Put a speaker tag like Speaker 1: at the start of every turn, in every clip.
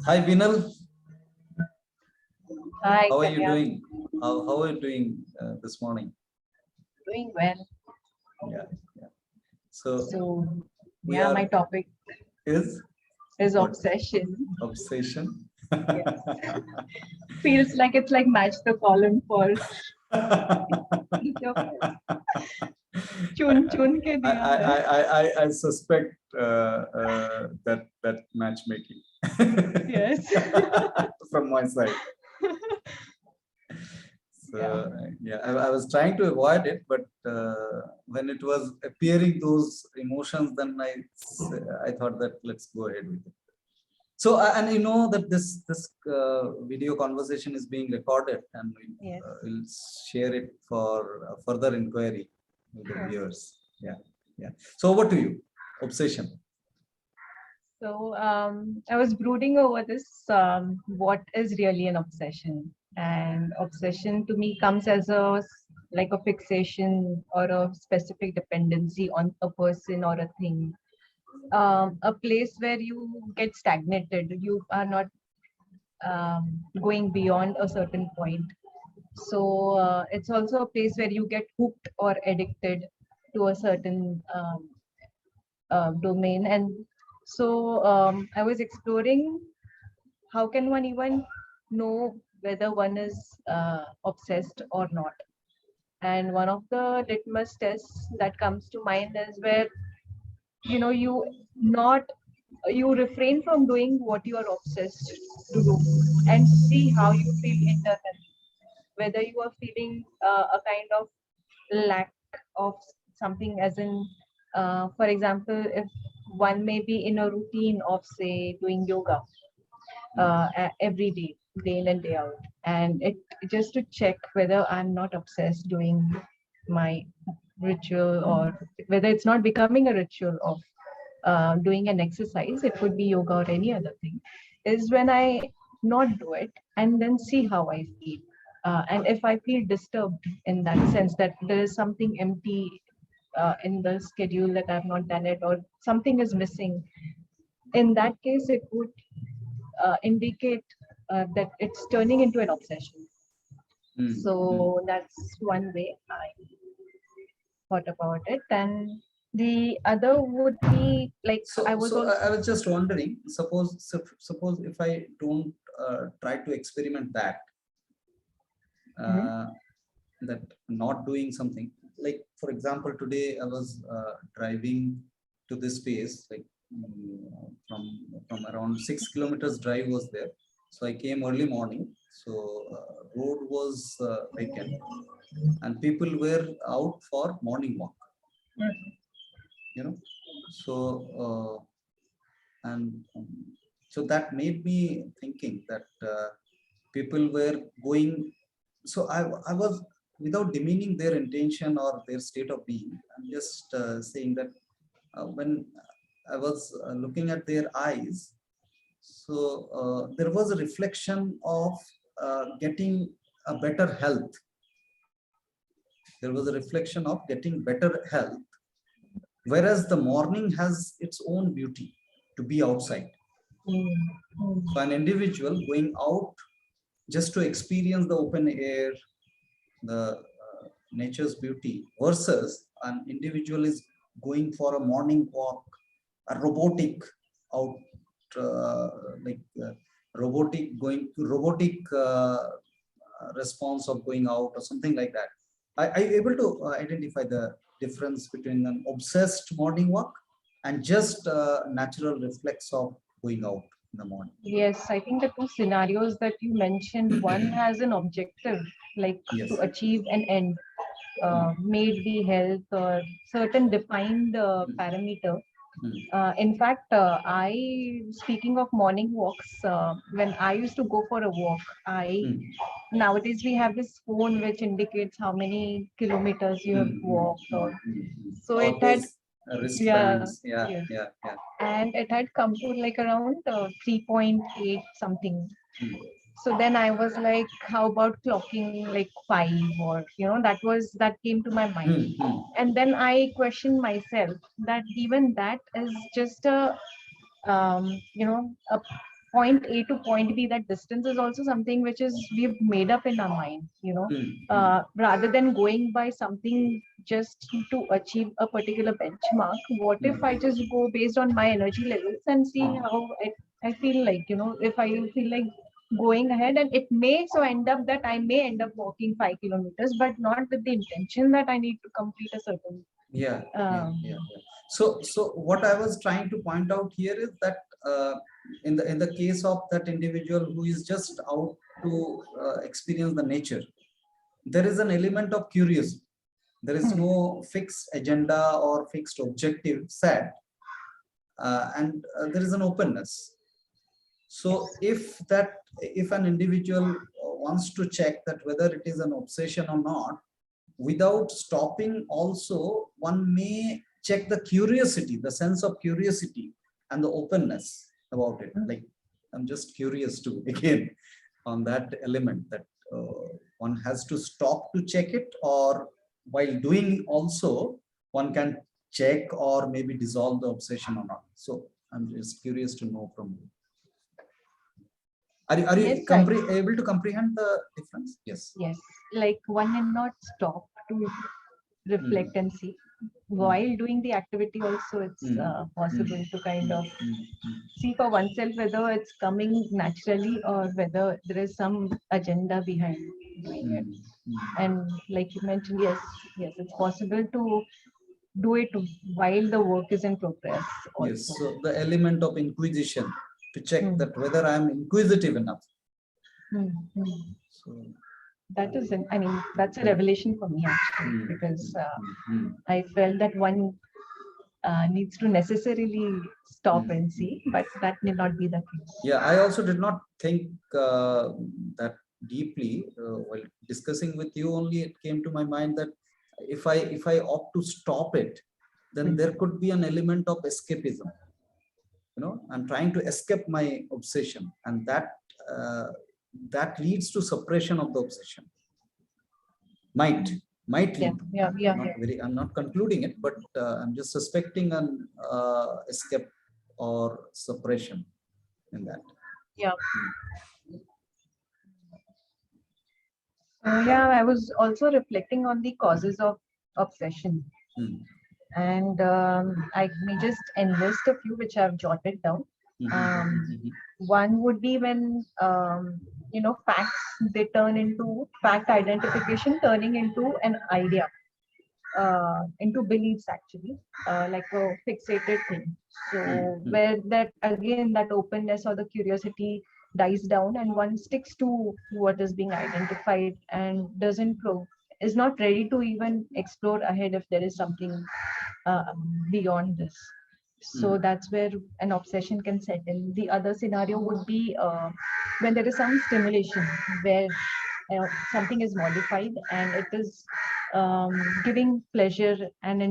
Speaker 1: Hi, Vinal.
Speaker 2: Hi,
Speaker 1: How are you
Speaker 2: Kalyan.
Speaker 1: doing? How are you doing this morning?
Speaker 2: Doing well.
Speaker 1: Yeah, yeah. So
Speaker 2: So,
Speaker 1: we
Speaker 2: yeah, my
Speaker 1: are
Speaker 2: topic
Speaker 1: is
Speaker 2: is
Speaker 1: what
Speaker 2: obsession.
Speaker 1: obsession.
Speaker 2: Yes. Feels like it's like match the column for each of us. चुन चुन के दिया है.
Speaker 1: I suspect that matchmaking
Speaker 2: Yes.
Speaker 1: from my side. So
Speaker 2: Yeah.
Speaker 1: yeah, I was trying to avoid it, but when it was appearing those emotions, then I thought that let's go ahead with it. So and you know that this video conversation is being recorded, and
Speaker 2: Yes.
Speaker 1: we'll share it for further inquiry with the
Speaker 2: Sure.
Speaker 1: viewers. Yeah, yeah. So over to you. Obsession.
Speaker 2: So, I was brooding over this. What is really an obsession? And obsession to me comes as like a fixation or a specific dependency on a person or a thing, a place where you get stagnated. You are not going beyond a certain point. So it's also a place where you get hooked or addicted to a certain domain. And so I was exploring how can one even know whether one is obsessed or not. And one of the litmus tests that comes to mind is where you not you refrain from doing what you are obsessed to do and see how you feel internally, whether you are feeling a kind of lack of something, as in for example, if one may be in a routine of say doing yoga every day in and day out, and it just to check whether I'm not obsessed doing my ritual, or whether it's not becoming a ritual of doing an exercise, it could be yoga or any other thing, is when I not do it and then see how I feel. And if I feel disturbed in that sense that there is something empty in the schedule, that I've not done it or something is missing, in that case, it would indicate that it's turning into an obsession. So that's one way I thought about it. And the other would be like I was also.
Speaker 1: I was just wondering. Suppose if I don't try to experiment that. That not doing something, like for example today I was driving to this place, like from around 6 kilometers drive was there. So I came early morning, so road was vacant and people were out for morning walk, you know. So and so that made me thinking that people were going. So I was, without demeaning their intention or their state of being, I'm just saying that when I was looking at their eyes, so there was a reflection of getting a better health. There was a reflection of getting better health, whereas the morning has its own beauty to be outside. So an individual going out just to experience the open air, the nature's beauty, versus an individual is going for a morning walk, a robotic out, uh, like robotic going to robotic response of going out or something like that. I able to identify the difference between an obsessed morning walk and just natural reflex of going out in the morning.
Speaker 2: Yes, I think the two scenarios that you mentioned, one has an objective, like
Speaker 1: Yes.
Speaker 2: to achieve an end, may it be health or certain defined parameter. In fact, speaking of morning walks, when I used to go for a walk, nowadays we have this phone which indicates how many kilometers you have walked, or so
Speaker 1: Or
Speaker 2: it had,
Speaker 1: those wristbands. Yeah,
Speaker 2: yes,
Speaker 1: yeah, yeah.
Speaker 2: and it had come to like around 3.8 something. So then I was like, how about clocking like 5, or that came to my mind. And then I questioned myself that even that is just a point A to point B, that distance is also something which is we've made up in our mind, rather than going by something just to achieve a particular benchmark. What if I just go based on my energy levels and see how I feel like, if I feel like going ahead, and it may so end up that I may end up walking 5 kilometers, but not with the intention that I need to complete a certain.
Speaker 1: Yeah. So what I was trying to point out here is that in the case of that individual who is just out to experience the nature, there is an element of curiosity. There is no fixed agenda or fixed objective set, and there is an openness. So if an individual wants to check that whether it is an obsession or not, without stopping also, one may check the curiosity, the sense of curiosity and the openness about it. Like, I'm just curious to again on that element that one has to stop to check it, or while doing also one can check or maybe dissolve the obsession or not. So I'm just curious to know from you. Are you
Speaker 2: Yes,
Speaker 1: able to comprehend the difference? Yes.
Speaker 2: Yes, like one need not stop to reflect and see. While doing the activity also, it's possible to kind of see for oneself whether it's coming naturally or whether there is some agenda behind doing it. And like you mentioned, yes, it's possible to do it while the work is in progress also.
Speaker 1: Yes, so the element of inquisition, to check that whether I am inquisitive enough. So
Speaker 2: that is, I mean, that's a revelation for me actually, because I felt that one needs to necessarily stop and see, but that may not be the case.
Speaker 1: Yeah, I also did not think that deeply while discussing with you. Only it came to my mind that if I opt to stop it, then there could be an element of escapism. I'm trying to escape my obsession, and that leads to suppression of the obsession. Might lead. I'm not concluding it, but I'm just suspecting an escape or suppression in that.
Speaker 2: I was also reflecting on the causes of obsession. And I may just enlist a few which I've jotted down. One would be when facts, they turn into fact identification, turning into an idea, into beliefs actually, like a fixated thing. So where that again, that openness or the curiosity dies down, and one sticks to what is being identified and is not ready to even explore ahead if there is something beyond this. So that's where an obsession can set in. The other scenario would be when there is some stimulation where something is modified and it is giving pleasure, and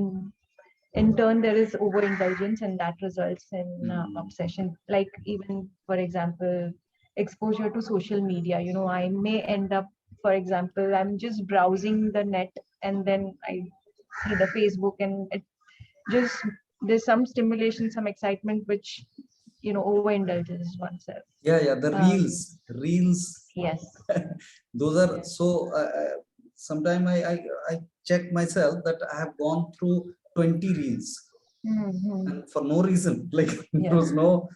Speaker 2: in turn there is overindulgence, and that results in obsession. Like, even for example, exposure to social media. I may end up, for example, I'm just browsing the net, and then I see the Facebook, and it just, there's some stimulation, some excitement, which overindulges oneself.
Speaker 1: The reels.
Speaker 2: Yes.
Speaker 1: Those are so. Sometimes I check myself that I have gone through 20 reels, and for no reason. Like there was no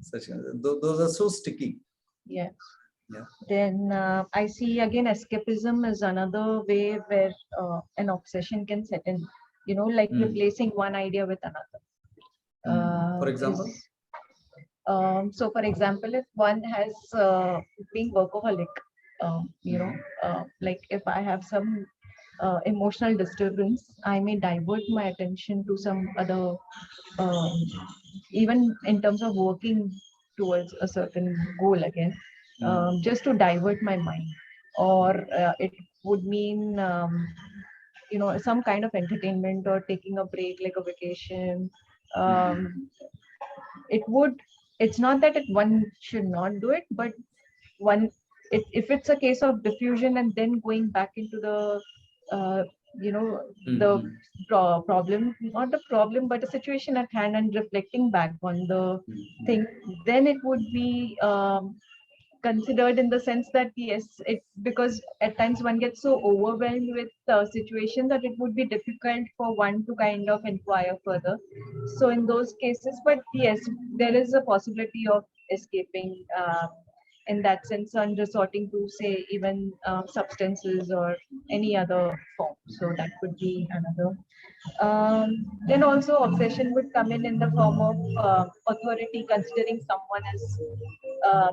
Speaker 1: such. Those are so sticky.
Speaker 2: Yes. Then I see again, escapism is another way where an obsession can set in. Like replacing one idea with another.
Speaker 1: For example?
Speaker 2: So for example, if one has been workaholic, like if I have some emotional disturbance, I may divert my attention to some other, even in terms of working towards a certain goal again, just to divert my mind. Or it would mean some kind of entertainment, or taking a break, like a vacation. It's not that one should not do it, but if it's a case of diffusion and then going back into the you know, the
Speaker 1: Mhm.
Speaker 2: problem, not the problem, but the situation at hand, and reflecting back on the
Speaker 1: Mhm.
Speaker 2: thing, then it would be considered in the sense that yes, it, because at times one gets so overwhelmed with situation that it would be difficult for one to kind of inquire further. So in those cases, but yes, there is a possibility of escaping in that sense, and resorting to say even substances or any other form. So that could be another. Then also obsession would come in the form of authority, considering someone as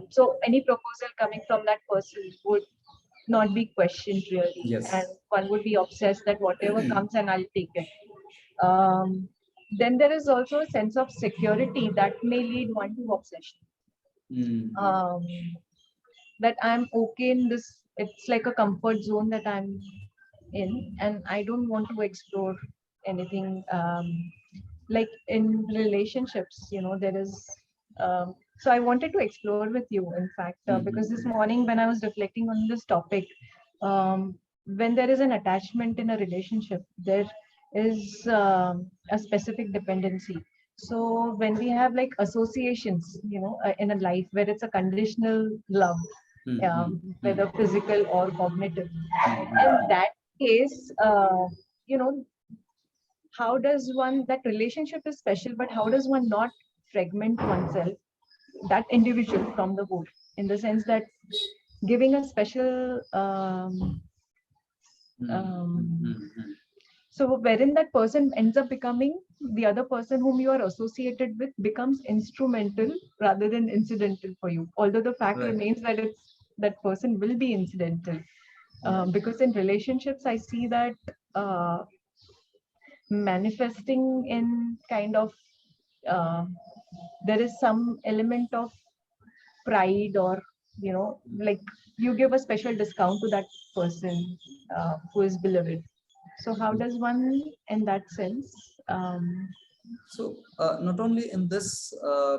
Speaker 2: so any proposal coming from that person would not be questioned really, and
Speaker 1: Yes.
Speaker 2: one would be obsessed that whatever comes and I'll take it. Um, then there is also a sense of security that may lead one to obsession.
Speaker 1: Mhm.
Speaker 2: Um, that I'm okay in this, it's like a comfort zone that I'm in, and I don't want to explore anything. Like in relationships, there is so I wanted to explore with you, in fact, because this
Speaker 1: Mhm.
Speaker 2: morning when I was reflecting on this topic, when there is an attachment in a relationship, there is a specific dependency. So when we have like associations, in a life where it's a conditional love,
Speaker 1: Mhm.
Speaker 2: whether
Speaker 1: Mhm.
Speaker 2: physical or cognitive, in
Speaker 1: Mhm.
Speaker 2: that case, you know how does one, that relationship is special, but how does one not fragment oneself, that individual, from the whole, in the sense that giving a special
Speaker 1: Mhm.
Speaker 2: um,
Speaker 1: Mhm.
Speaker 2: so wherein that person ends up becoming, the other person whom you are associated with becomes instrumental rather than incidental for you, although the fact
Speaker 1: Right.
Speaker 2: remains that it's that person will be incidental.
Speaker 1: Right.
Speaker 2: Because in relationships I see that uh, manifesting in kind of uh, there is some element of pride, or like you give a special discount to that person who is beloved. So how does one, in that sense,
Speaker 1: So not only in this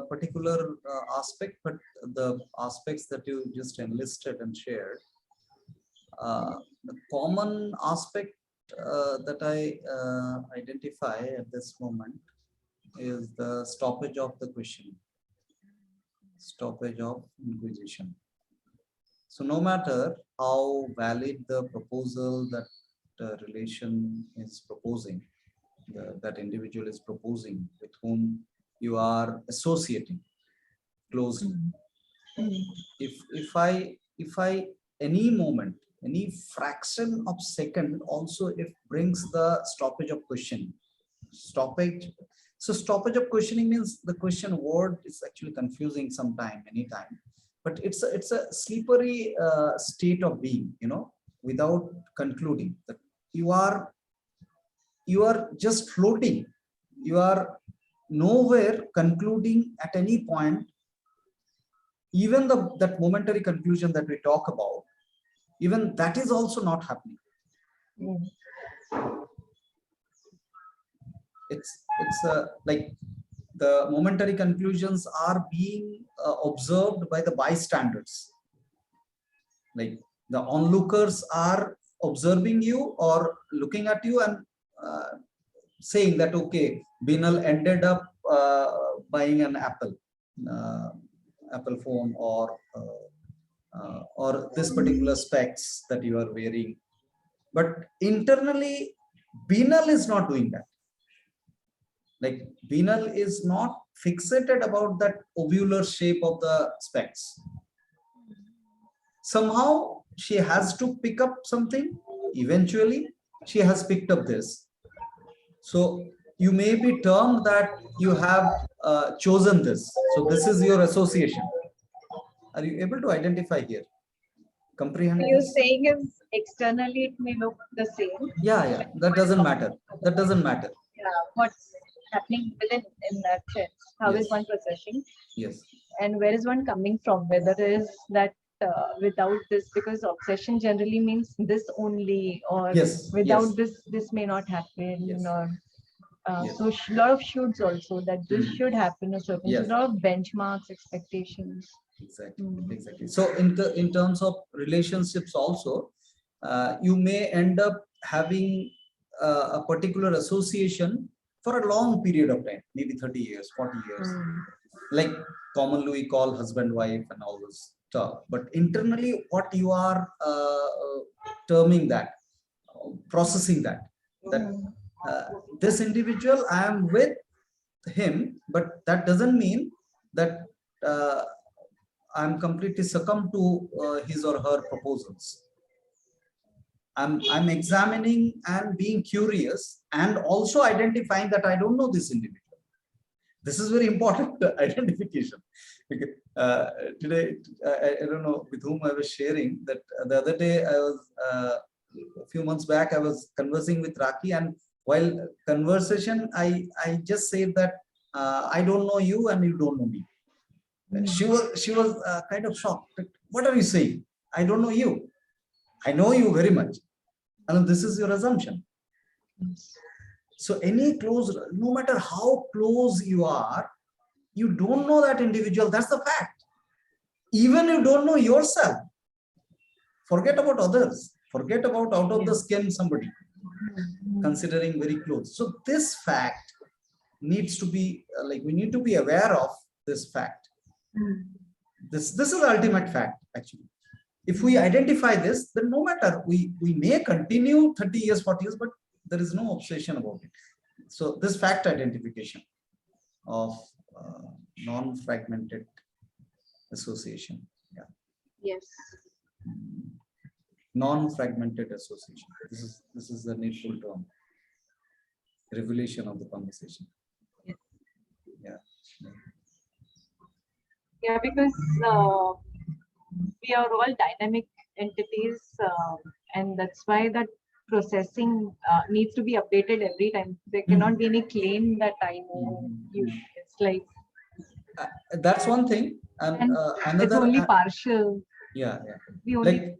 Speaker 1: particular aspect, but the aspects that you just enlisted and shared, the common aspect that I identify at this moment is the stoppage of the question, stoppage of inquisition. So no matter how valid the proposal that the relation is proposing, that individual is proposing, with whom you are associating closely,
Speaker 2: mm, mm,
Speaker 1: if I any moment, any fraction of second also, if brings the stoppage of questioning, stoppage. So stoppage of questioning means the question word is actually confusing sometime, anytime, but it's a slippery state of being, without concluding that you are you are just floating, you are nowhere concluding at any point. Even that momentary conclusion that we talk about, even that is also not happening.
Speaker 2: mm,
Speaker 1: It's like the momentary conclusions are being observed by the bystanders, like the onlookers are observing you or looking at you and uh, saying that okay, Binal ended up buying an uh, Apple phone, or this particular specs that you are wearing. But internally, Binal is not doing that. Like Binal is not fixated about that ovular shape of the specs. Somehow she has to pick up something. Eventually, she has picked up this. So you may be termed that you have chosen this. So this is your association. Are you able to identify here?
Speaker 2: so
Speaker 1: Comprehend
Speaker 2: you're
Speaker 1: this?
Speaker 2: saying is externally it may look the same,
Speaker 1: Yeah, yeah. That
Speaker 2: but
Speaker 1: doesn't matter. That doesn't matter.
Speaker 2: yeah, what's happening within, in that sense, how is
Speaker 1: Yes.
Speaker 2: one processing,
Speaker 1: Yes.
Speaker 2: and where is one coming from, whether it is that without this, because obsession generally means this only, or
Speaker 1: Yes.
Speaker 2: without
Speaker 1: Yes.
Speaker 2: this may not happen,
Speaker 1: Yes.
Speaker 2: or
Speaker 1: Yes.
Speaker 2: so lot of shoulds also, that this
Speaker 1: Hmm.
Speaker 2: should happen a certain, so
Speaker 1: Yes.
Speaker 2: a lot of benchmarks, expectations.
Speaker 1: Exactly.
Speaker 2: Mm.
Speaker 1: Exactly. So in terms of relationships also, you may end up having a particular association for a long period of time, maybe 30 years, 40 years, like commonly we call husband wife and all this stuff, but internally what you are terming that, processing that uh, this individual, I am with him, but that doesn't mean that uh, I'm completely succumb to his or her proposals. I'm examining and being curious and also identifying that I don't know this individual. This is very important identification. Okay. Today, I don't know with whom I was sharing that the other day I was, a few months back, I was conversing with Raki, and while conversation, I just said that I don't know you and you don't know me. She was kind of shocked. What are you saying? I don't know you. I know you very much. And this is your assumption. So any close, no matter how close you are, you don't know that individual. That's the fact. Even you don't know yourself. Forget about others. Forget about out of the skin somebody. Considering very close. So this fact needs to be like, we need to be aware of this fact. This is the ultimate fact, actually. If we identify this, then no matter, we may continue 30 years, 40 years, but there is no obsession about it. So this fact identification of non-fragmented association. Yeah.
Speaker 2: Yes.
Speaker 1: Non-fragmented association. This is the needful term. Revelation of the conversation. Yeah.
Speaker 2: Yeah, because we are all dynamic entities, and that's why that processing needs to be updated every time. There cannot be any claim that I know you. It's like
Speaker 1: that's one thing, and
Speaker 2: it's
Speaker 1: another.
Speaker 2: only partial.
Speaker 1: Yeah.
Speaker 2: We only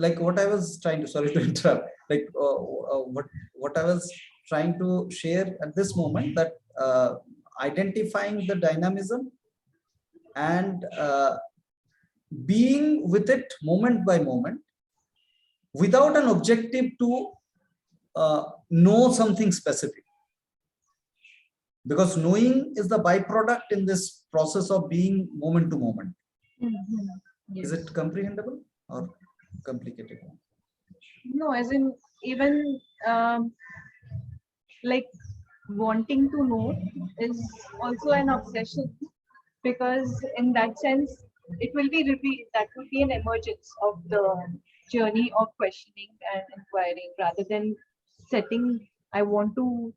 Speaker 1: Like what I was trying to, sorry to interrupt, like what I was trying to share at this moment, that identifying the dynamism and being with it moment by moment without an objective to know something specific, because knowing is the byproduct in this process of being moment to moment.
Speaker 2: Yes.
Speaker 1: Is it comprehensible or complicated?
Speaker 2: No, as in even like wanting to know is also an obsession, because in that sense it will be revealed, that will be an emergence of the journey of questioning and inquiring, rather than setting I want to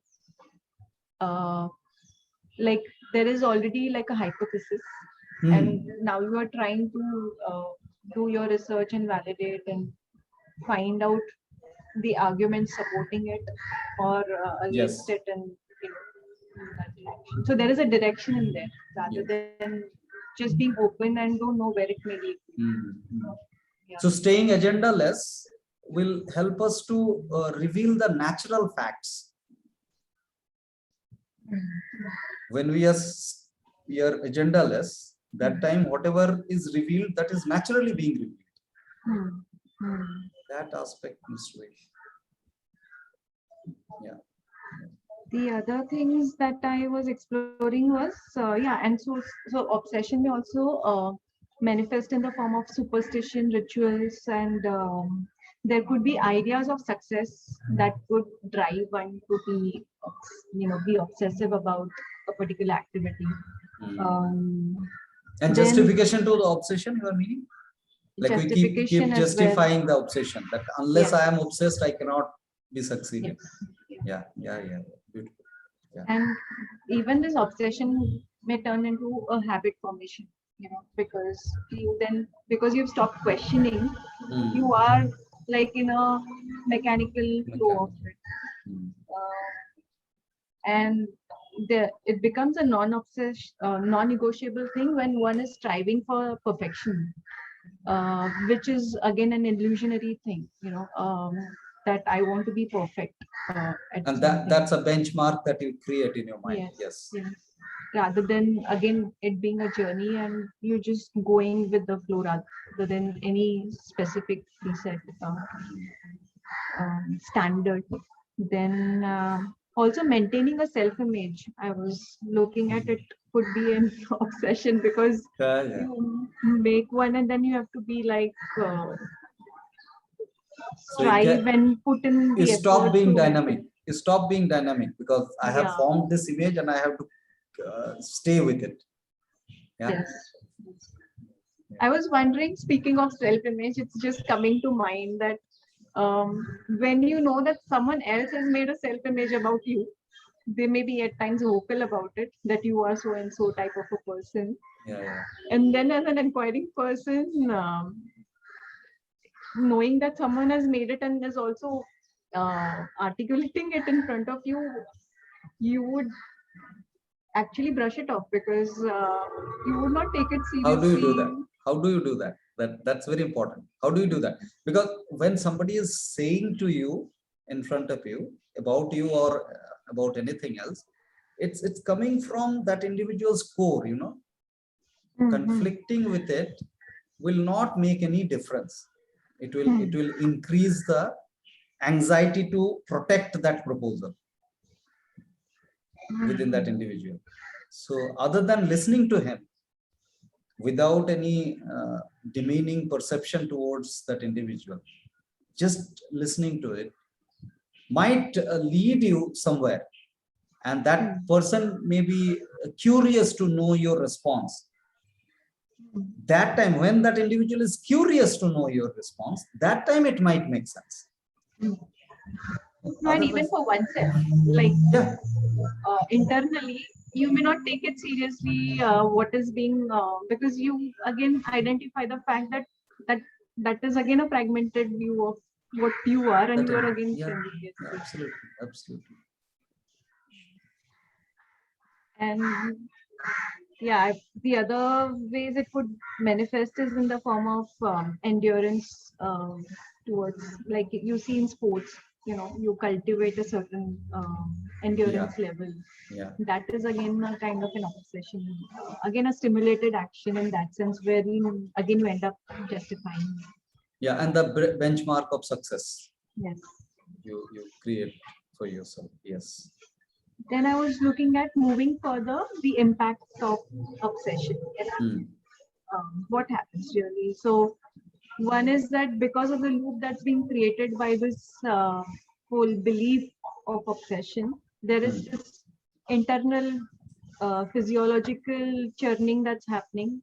Speaker 2: like there is already like a hypothesis, and now you are trying to do your research and validate and find out the arguments supporting it or against it, and that direction. So there is a direction in there, rather than just being open and don't know where it may lead.
Speaker 1: So staying agenda-less will help us to reveal the natural facts. When we are agenda-less, that time whatever is revealed, that is naturally being revealed. That aspect is way. Yeah.
Speaker 2: The other things that I was exploring was and so obsession may also manifest in the form of superstition, rituals, and there could be ideas of success that could drive one to be obsessive about a particular activity.
Speaker 1: And justification to the obsession, you are meaning? Like we keep justifying the obsession, that unless I am obsessed, I cannot be succeeding. Yeah. Beautiful. Yeah.
Speaker 2: And even this obsession may turn into a habit formation, because you've stopped questioning, you are like in a mechanical flow of it. And it becomes a non-negotiable thing when one is striving for perfection, which is again an illusionary thing, that I want to be perfect.
Speaker 1: And that's a benchmark that you create in your mind. Yes.
Speaker 2: Rather than again it being a journey and you just going with the flow, rather than any specific preset standard. Then also maintaining a self-image. I was looking at it could be an obsession because
Speaker 1: Yeah.
Speaker 2: you make one and then you have to be like
Speaker 1: So you
Speaker 2: strive and put in
Speaker 1: you
Speaker 2: the
Speaker 1: stop
Speaker 2: effort
Speaker 1: being
Speaker 2: to
Speaker 1: dynamic. You stop being dynamic because I have
Speaker 2: yeah.
Speaker 1: formed this image and I have to stay with it. Yeah.
Speaker 2: Yes. I was wondering, speaking of self-image, it's just coming to mind that when you know that someone else has made a self-image about you, they may be at times vocal about it, that you are so and so type of a person.
Speaker 1: Yeah.
Speaker 2: And then as an inquiring person, knowing that someone has made it and is also articulating it in front of you, you would actually brush it off because you would not take it
Speaker 1: How do you do
Speaker 2: seriously.
Speaker 1: that? How do you do that? That's very important. How do you do that? Because when somebody is saying to you in front of you about you or about anything else, it's coming from that individual's core, you know. Conflicting with it will not make any difference. It will increase the anxiety to protect that proposal within that individual. So other than listening to him without any demeaning perception towards that individual, just listening to it might lead you somewhere, and that person may be curious to know your response. That time when that individual is curious to know your response, that time it might make sense.
Speaker 2: Not even for oneself, like
Speaker 1: Yeah,
Speaker 2: internally, you may not take it seriously what is being because you again identify the fact that that that is again a fragmented view of what you are, and you are again
Speaker 1: yeah,
Speaker 2: saying yes.
Speaker 1: absolutely.
Speaker 2: And yeah, the other ways it could manifest is in the form of endurance towards, like you see in sports, you know, you cultivate a certain endurance level.
Speaker 1: Yeah,
Speaker 2: That is again a kind of an obsession, again a stimulated action in that sense, where you again you end up justifying.
Speaker 1: yeah, and the benchmark of success
Speaker 2: Yes.
Speaker 1: you create for yourself. Yes.
Speaker 2: Then I was looking at moving further the impact of obsession. What happens really? So one is that because of the loop that's being created by this whole belief of obsession, there is this internal physiological churning that's happening,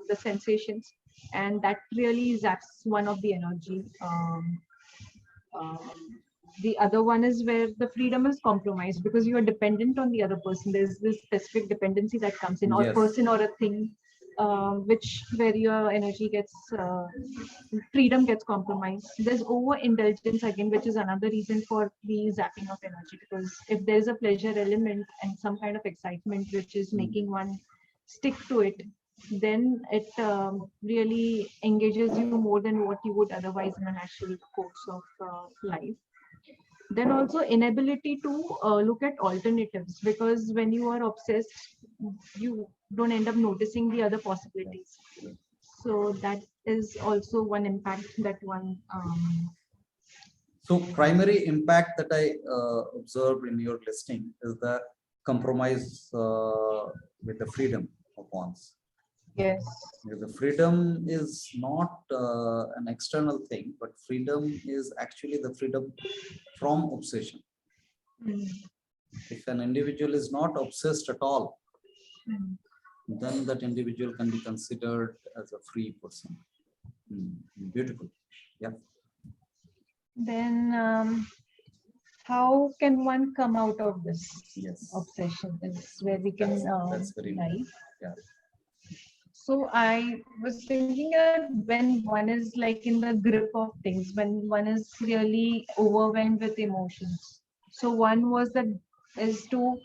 Speaker 2: the sensations, and that really zaps one of the energy. Um, the other one is where the freedom is compromised because you are dependent on the other person. There's this specific dependency that comes in, or
Speaker 1: Yes.
Speaker 2: person or a thing, which where your energy gets freedom gets compromised. There's overindulgence again, which is another reason for the zapping of energy, because if there's a pleasure element and some kind of excitement which is making one stick to it, then it really engages you more than what you would otherwise in a natural course of life. Then also inability to look at alternatives, because when you are obsessed, you don't end up noticing the other possibilities. So that is also one impact that one.
Speaker 1: So primary impact that I observed in your listing is the compromise with the freedom of one's.
Speaker 2: Yes.
Speaker 1: The freedom is not an external thing, but freedom is actually the freedom from obsession. If an individual is not obsessed at all, then that individual can be considered as a free person. Beautiful. Yeah.
Speaker 2: Then how can one come out of this obsession is where we can
Speaker 1: that's very
Speaker 2: dive.
Speaker 1: Yeah.
Speaker 2: So I was thinking that when one is like in the grip of things, when one is really overwhelmed with emotions. So one was that is to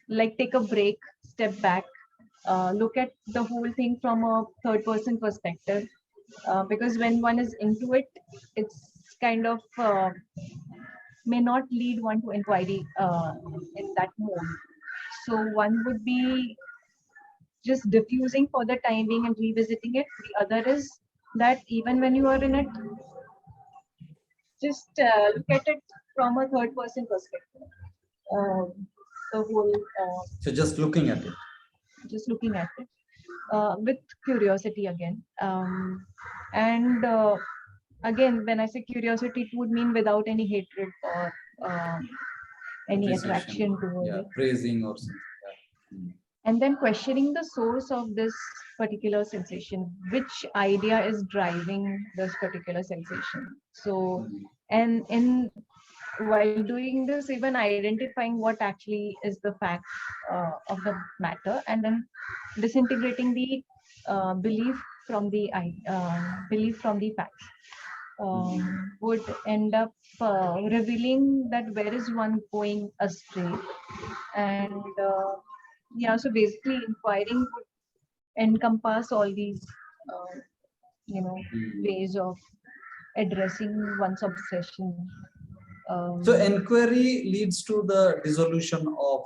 Speaker 2: like take a break, step back, look at the whole thing from a third person perspective. Because when one is into it, it's kind of may not lead one to inquiry in that mode. So one would be just diffusing for the time being and revisiting it. The other is that even when you are in it, just look at it from a third person perspective. The whole,
Speaker 1: So just looking at it.
Speaker 2: just looking at it with curiosity again. And again, when I say curiosity, it would mean without any hatred or any
Speaker 1: Appreciation.
Speaker 2: attraction towards
Speaker 1: Yeah,
Speaker 2: it.
Speaker 1: praising or something. Yeah.
Speaker 2: And then questioning the source of this particular sensation, which idea is driving this particular sensation. So,
Speaker 1: Mm.
Speaker 2: and in while doing this, even identifying what actually is the fact of the matter, and then disintegrating the belief from the belief from the facts would end up revealing that where is one going astray. And yeah, so basically inquiring would encompass all these uh, ways of addressing one's obsession.
Speaker 1: So inquiry leads to the dissolution of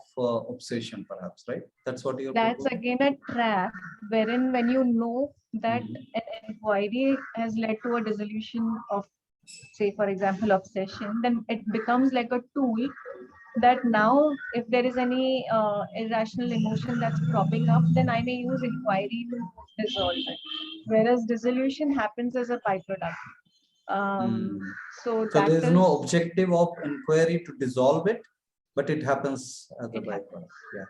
Speaker 1: obsession, perhaps, right? That's what you're
Speaker 2: That's
Speaker 1: proposing?
Speaker 2: again a trap wherein when you know that an inquiry has led to a dissolution of, say, for example, obsession, then it becomes like a tool that now if there is any irrational emotion that's cropping up, then I may use inquiry to dissolve it. Whereas dissolution happens as a byproduct.
Speaker 1: Mm.
Speaker 2: So
Speaker 1: So
Speaker 2: that
Speaker 1: there is
Speaker 2: is,
Speaker 1: no objective of inquiry to dissolve it, but it happens as a
Speaker 2: it happens.
Speaker 1: byproduct. Yeah.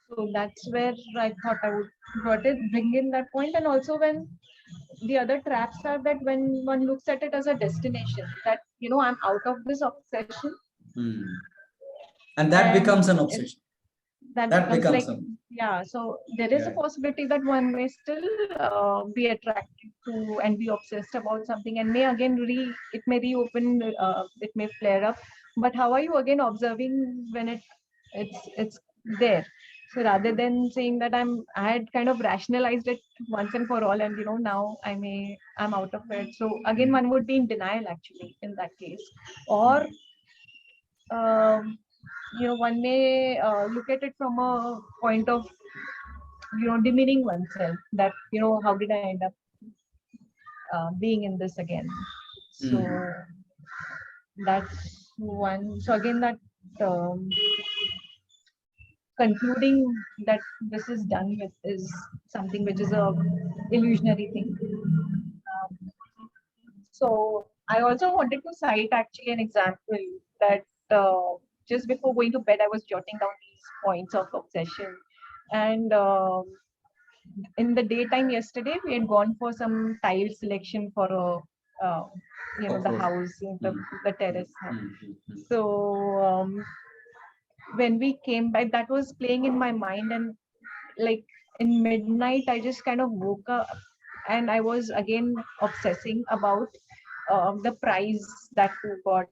Speaker 2: So that's where I thought I would bring in that point. And also when the other traps are that when one looks at it as a destination, that, I'm out of this obsession.
Speaker 1: Mm. And that
Speaker 2: And
Speaker 1: becomes an obsession.
Speaker 2: that
Speaker 1: That
Speaker 2: becomes like,
Speaker 1: becomes an,
Speaker 2: yeah, so there is a
Speaker 1: yeah.
Speaker 2: possibility that one may still be attracted to and be obsessed about something, and may again it may reopen, it may flare up. But how are you again observing when it's there? So rather than saying that I had kind of rationalized it once and for all, and now I'm out of it. So again, one would be in denial actually in that case, or one may look at it from a point of demeaning oneself, that how did I end up being in this again. So that's one. So again, that concluding that this is done with is something which is a illusionary thing. So I also wanted to cite actually an example that just before going to bed, I was jotting down these points of obsession. And in the daytime yesterday, we had gone for some tile selection for the house, the terrace. So when we came back, that was playing in my mind, and like in midnight, I just kind of woke up and I was again obsessing about the price that got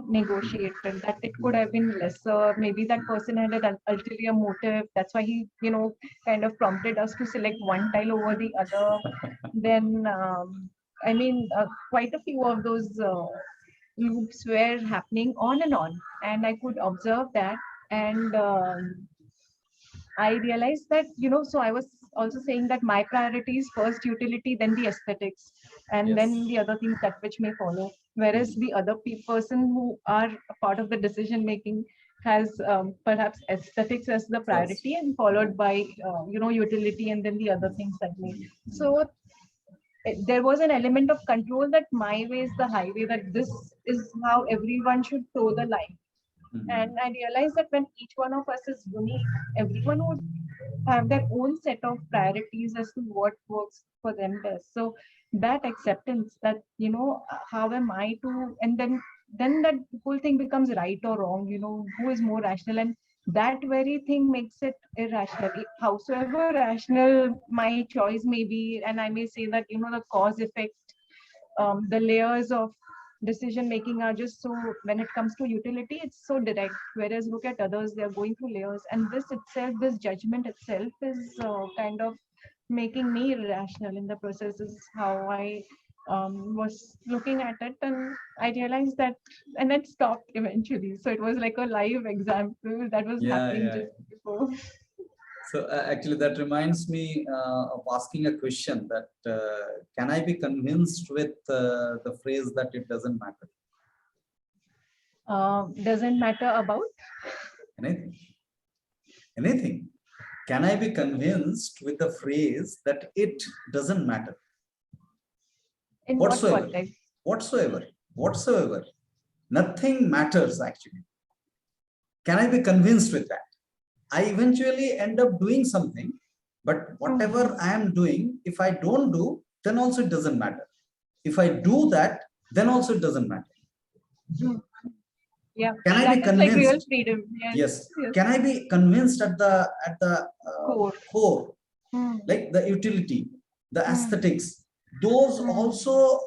Speaker 2: negotiated, that it could have been lesser. Maybe that person had an ulterior motive. That's why he, kind of prompted us to select one tile over the other. Then, quite a few of those loops were happening on and on. And I could observe that. And I realized that, so I was also saying that my priority is first utility, then the aesthetics, and then the other things that which may follow. Whereas the other person who are a part of the decision making has perhaps aesthetics as the priority, and followed by, utility, and then the other things that may. So there was an element of control that my way is the highway, that this is how everyone should toe the line. And I realized that when each one of us is unique, everyone would have their own set of priorities as to what works for them best. So that acceptance that, how am I to, and then that whole thing becomes right or wrong, who is more rational, and that very thing makes it irrational. Howsoever rational my choice may be, and I may say that, the cause effect, the layers of decision making are just so, when it comes to utility, it's so direct. Whereas look at others, they're going through layers, and this itself, this judgment itself is kind of making me irrational in the process, is how I was looking at it. And I realized that, and then stopped eventually. So it was like a live example that was happening just before.
Speaker 1: So actually that reminds me of asking a question that can I be convinced with the phrase that it doesn't matter?
Speaker 2: Doesn't matter about.
Speaker 1: Anything. Anything. Can I be convinced with the phrase that it doesn't matter?
Speaker 2: In what
Speaker 1: Whatsoever.
Speaker 2: context?
Speaker 1: Whatsoever. Nothing matters actually. Can I be convinced with that? I eventually end up doing something, but whatever I am doing, if I don't do, then also it doesn't matter. If I do that, then also it doesn't matter.
Speaker 2: Yeah,
Speaker 1: Can I be
Speaker 2: that is like real
Speaker 1: convinced?
Speaker 2: freedom.
Speaker 1: Yes. Can I be convinced at the core, like the utility, the aesthetics? Those also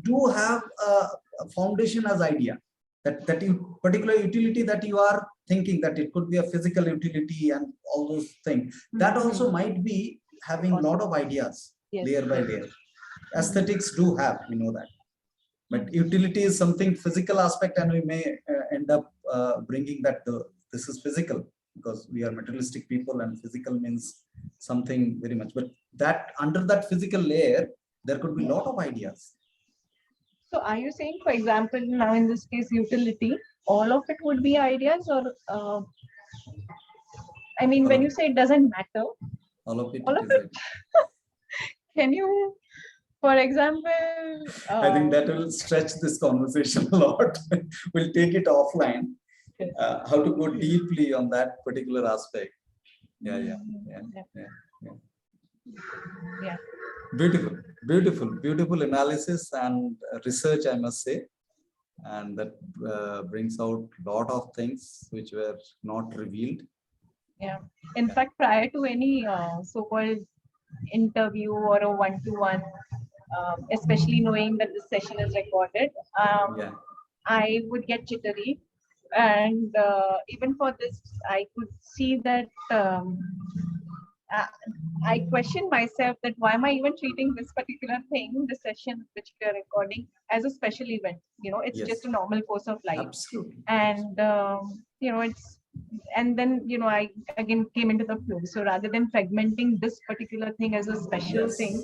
Speaker 1: do have a foundation as idea. That you particular utility that you are thinking, that it could be a physical utility and all those things. That also might be having a lot of ideas, layer by layer. Aesthetics do have, we know that. But utility is something physical aspect, and we may end up bringing that this is physical, because we are materialistic people, and physical means something very much. But that under that physical layer, there could be a lot of ideas.
Speaker 2: So are you saying, for example, now in this case, utility, all of it would be ideas, or I mean, when you say it doesn't matter,
Speaker 1: all of it,
Speaker 2: all of it. Can you, for example,
Speaker 1: I think that will stretch this conversation a lot. We'll take it offline. How to go deeply on that particular aspect. Yeah. Beautiful analysis and research, I must say, and that brings out a lot of things which were not revealed.
Speaker 2: Yeah, in fact, prior to any so-called interview or a one-to-one, especially knowing that this session is recorded, I would get jittery, and even for this, I could see that I question myself that why am I even treating this particular thing, the session which we are recording, as a special event? You know, it's just a normal course of life.
Speaker 1: Absolutely.
Speaker 2: And you know, and then I again came into the flow. So rather than fragmenting this particular thing as a special thing,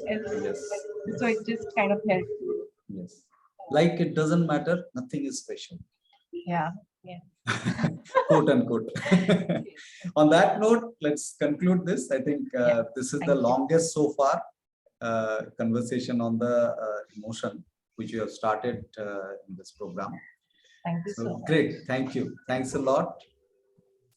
Speaker 2: so it just kind of helped.
Speaker 1: Yes. Like it doesn't matter, nothing is special.
Speaker 2: Yeah.
Speaker 1: Quote unquote. On that note, let's conclude this. I think this is the longest so far conversation on the emotion which you have started in this program.
Speaker 2: Thank you so much.
Speaker 1: Great. Thank you. Thanks a lot.